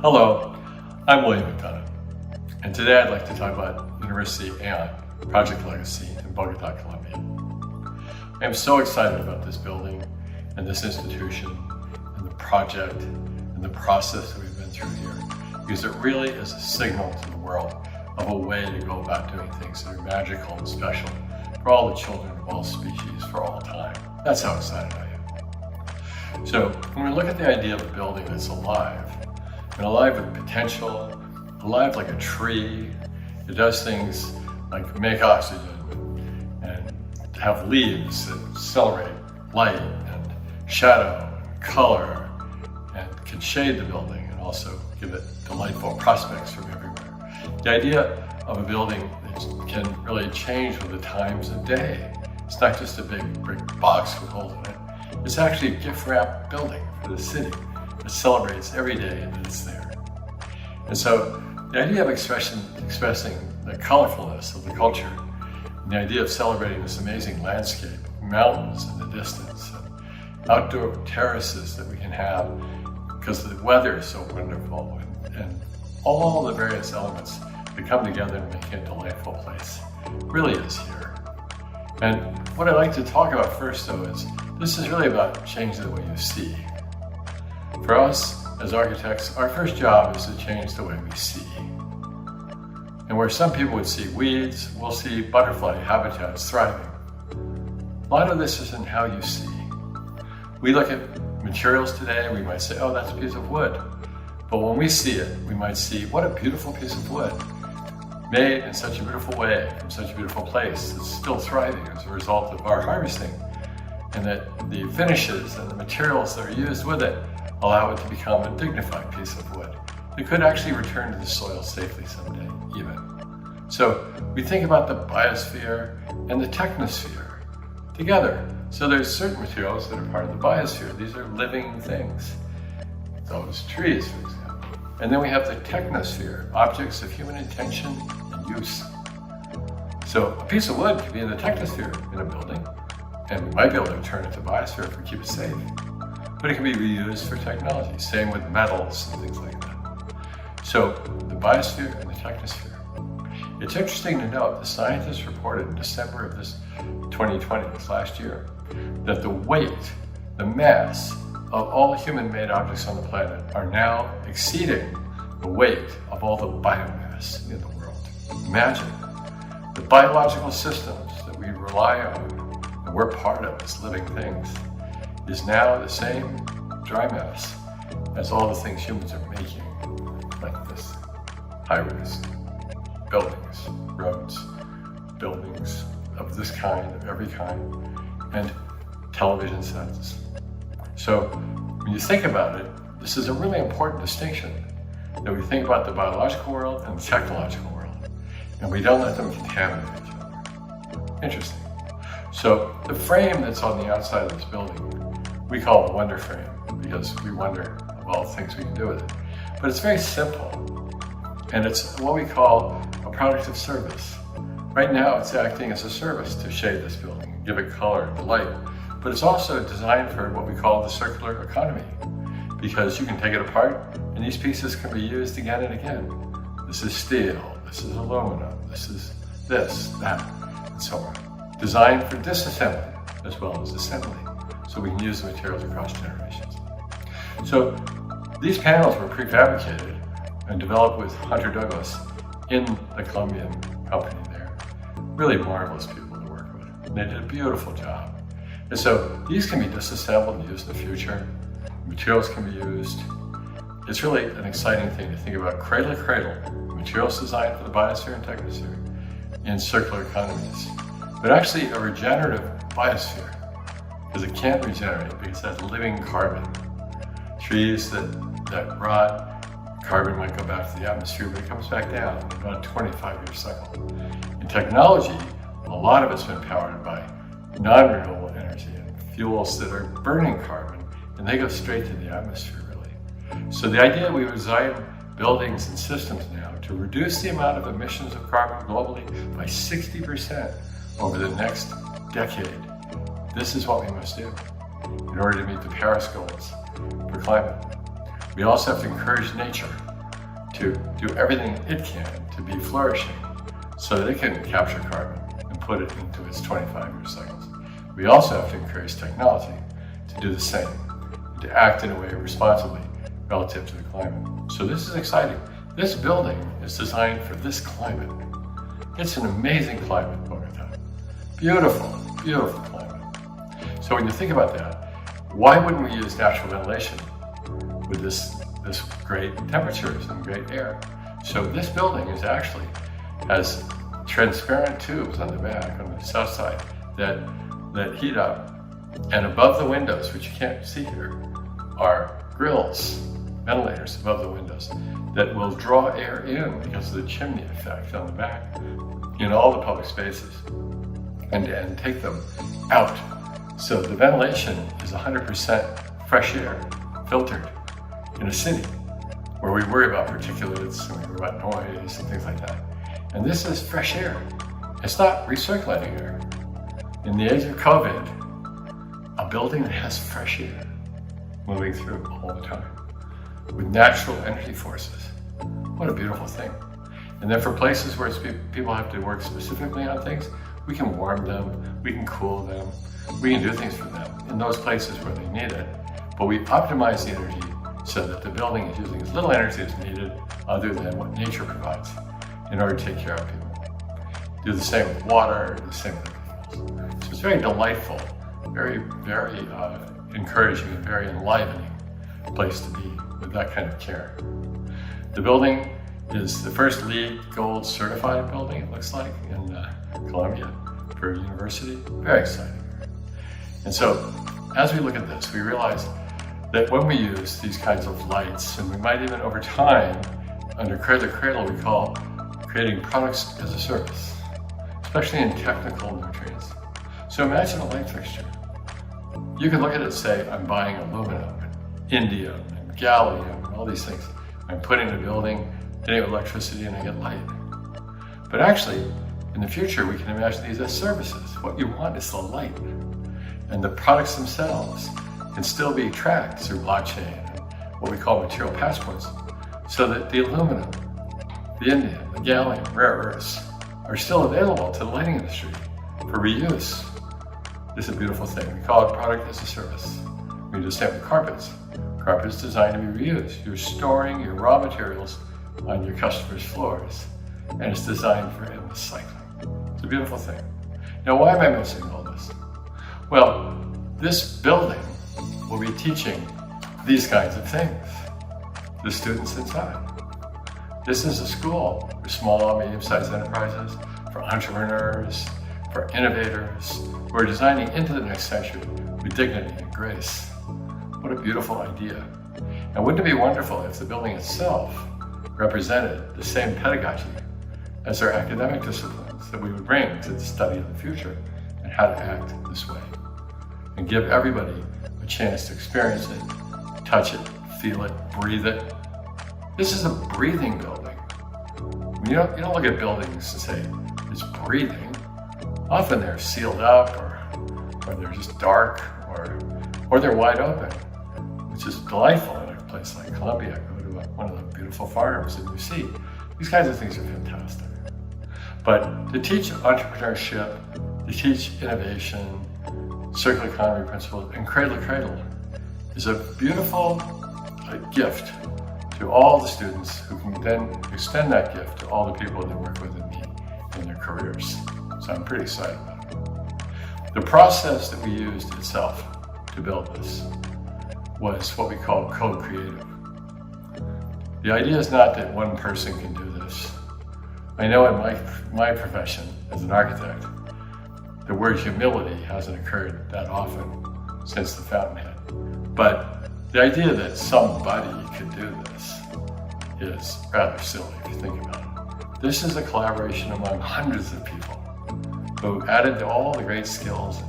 Hello, I'm William McDonough, and today I'd like to talk about University Aon Project Legacy in Bogota, Colombia. I am so excited about this building and this institution and the project and the process that we've been through here, because it really is a signal to the world of a way to go about doing things that are magical and special for all the children of all species for all time. That's how excited I am. So when we look at the idea of a building that's alive, and alive with potential, alive like a tree, it does things like make oxygen and have leaves that accelerate light and shadow and color and can shade the building and also give it delightful prospects from everywhere. The idea of a building that can really change with the times of day. It's not just a big brick box with holes in it. It's actually a gift-wrapped building for the city. It celebrates every day that it's there. And so the idea of expressing the colorfulness of the culture, and the idea of celebrating this amazing landscape, mountains in the distance, and outdoor terraces that we can have because the weather is so wonderful, and all the various elements that come together to make it a delightful place really is here. And what I'd like to talk about first though is this is really about changing the way you see. For us, as architects, our first job is to change the way we see. And where some people would see weeds, we'll see butterfly habitats thriving. A lot of this isn't how you see. We look at materials today, we might say, oh, that's a piece of wood. But when we see it, we might see, what a beautiful piece of wood. Made in such a beautiful way, from such a beautiful place, it's still thriving as a result of our harvesting. And that the finishes and the materials that are used with it allow it to become a dignified piece of wood. It could actually return to the soil safely someday, even. So we think about the biosphere and the technosphere together. So there's certain materials that are part of the biosphere. These are living things. Those trees, for example. And then we have the technosphere, objects of human intention and use. So a piece of wood could be in the technosphere in a building, and we might be able to return it to the biosphere if we keep it safe. But it can be reused for technology, same with metals and things like that. So the biosphere and the technosphere. It's interesting to note, the scientists reported in December of this 2020, this last year, that the weight, the mass of all human-made objects on the planet are now exceeding the weight of all the biomass in the world. Imagine the biological systems that we rely on and we're part of as living things is now the same dry mass as all the things humans are making, like this: highways, buildings, roads, buildings of this kind, of every kind, and television sets. So when you think about it, this is a really important distinction, that we think about the biological world and the technological world, and we don't let them contaminate each other. Interesting. So the frame that's on the outside of this building, we call it a wonder frame because we wonder of all the things we can do with it. But it's very simple, and it's what we call a product of service. Right now it's acting as a service to shade this building, give it color and light, but it's also designed for what we call the circular economy, because you can take it apart and these pieces can be used again and again. This is steel, this is aluminum, this is this, that, and so on. Designed for disassembly as well as assembly, so we can use the materials across generations. So these panels were prefabricated and developed with Hunter Douglas in the Colombian company there. Really marvelous people to work with. They did a beautiful job. And so these can be disassembled and used in the future. Materials can be used. It's really an exciting thing to think about cradle to cradle, materials designed for the biosphere and technosphere in circular economies. But actually a regenerative biosphere, because it can't regenerate because it has living carbon. Trees that rot, carbon might go back to the atmosphere, but it comes back down in about a 25-year cycle. In technology, a lot of it's been powered by non-renewable energy and fuels that are burning carbon, and they go straight to the atmosphere, really. So the idea we design buildings and systems now to reduce the amount of emissions of carbon globally by 60% over the next decade. This is what we must do in order to meet the Paris goals for climate. We also have to encourage nature. to do everything it can to be flourishing so that it can capture carbon and put it into its 25-year cycles. We also have to encourage technology to do the same, and to act in a way responsibly relative to the climate. So this is exciting. This building is designed for this climate. It's an amazing climate, Bogota. Beautiful, beautiful climate. So when you think about that, why wouldn't we use natural ventilation with this great temperatures and great air? So this building has transparent tubes on the back, on the south side, that heat up. And above the windows, which you can't see here, are grills, ventilators above the windows that will draw air in because of the chimney effect on the back in all the public spaces and take them out. So the ventilation is 100% fresh air filtered in a city where we worry about particulates and we worry about noise and things like that. And this is fresh air. It's not recirculating air. In the age of COVID, a building that has fresh air moving through all the time with natural energy forces. What a beautiful thing. And then for places where people have to work specifically on things, we can warm them, we can cool them, we can do things for them in those places where they need it. But we optimize the energy so that the building is using as little energy as needed other than what nature provides in order to take care of people. Do the same with water, do the same with everything else. So it's very delightful, very, very encouraging and very enlivening place to be with that kind of care. The building is the first LEED Gold certified building, it looks like, in Columbia for a university. Very exciting. And so as we look at this, we realize that when we use these kinds of lights, and we might even over time, under Cradle to Cradle, we call creating products as a service, especially in technical nutrients. So imagine a light fixture. You can look at it and say, I'm buying aluminum, indium, and gallium, and all these things. I'm putting in a building, getting electricity, and I get light. But actually, in the future, we can imagine these as services. What you want is the light. And the products themselves can still be tracked through blockchain and what we call material passports, so that the aluminum, the indium, the gallium, rare earths are still available to the lighting industry for reuse. This is a beautiful thing. We call it product as a service. We do the same with carpets. Carpets designed to be reused. You're storing your raw materials on your customers' floors, and it's designed for endless cycling. It's a beautiful thing. Now, why am I mentioning all this? Well, this building will be teaching these kinds of things to the students inside. This is a school for small, medium-sized enterprises, for entrepreneurs, for innovators who are designing into the next century with dignity and grace. What a beautiful idea. And wouldn't it be wonderful if the building itself represented the same pedagogy as our academic disciplines that we would bring to the study of the future and how to act this way, and give everybody a chance to experience it, touch it, feel it, breathe it. This is a breathing building. You don't look at buildings and say, it's breathing. Often they're sealed up, or they're just dark, or they're wide open, which is delightful in a place like Columbia. Go to one of the beautiful farms and you see these kinds of things are fantastic. But to teach entrepreneurship, to teach innovation, circular economy principles, and cradle to cradle is a beautiful gift to all the students who can then extend that gift to all the people they work with in their careers. So I'm pretty excited about it. The process that we used itself to build this was what we call co-creative. The idea is not that one person can do this. I know in my profession as an architect, the word humility hasn't occurred that often since the Fountainhead. But the idea that somebody could do this is rather silly if you think about it. This is a collaboration among hundreds of people who added to all the great skills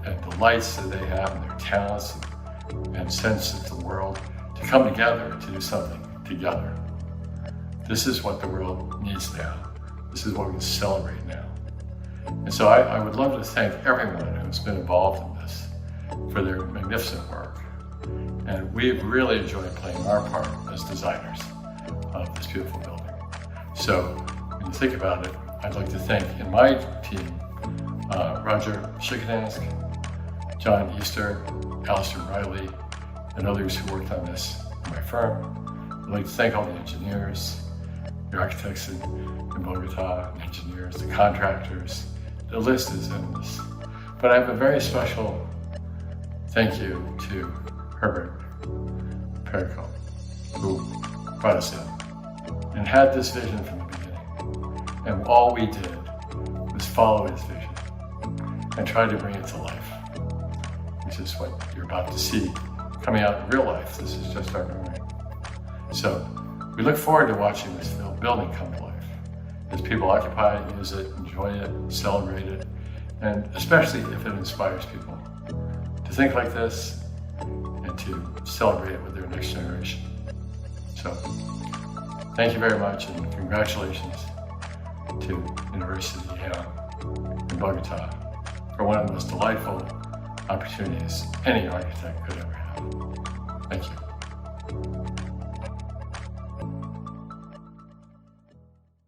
and the lights that they have and their talents and sense of the world to come together to do something together. This is what the world needs now. This is what we can celebrate now. And so I would love to thank everyone who's been involved in this for their magnificent work. And we've really enjoyed playing our part as designers of this beautiful building. So when you think about it, I'd like to thank in my team, Roger Schickedansk, John Easter, Alistair Riley, and others who worked on this in my firm. I'd like to thank all the engineers, the architects in Bogota, the engineers, the contractors. The list is endless. But I have a very special thank you to Herbert Perico, who brought us in and had this vision from the beginning. And all we did was follow his vision and try to bring it to life, which is what you're about to see coming out in real life. This is just our memory. So we look forward to watching this building come to life as people occupy it, use it, enjoy it, celebrate it, and especially if it inspires people to think like this and to celebrate it with their next generation. So thank you very much, and congratulations to University in Bogota for one of the most delightful opportunities any architect could ever have. Thank you.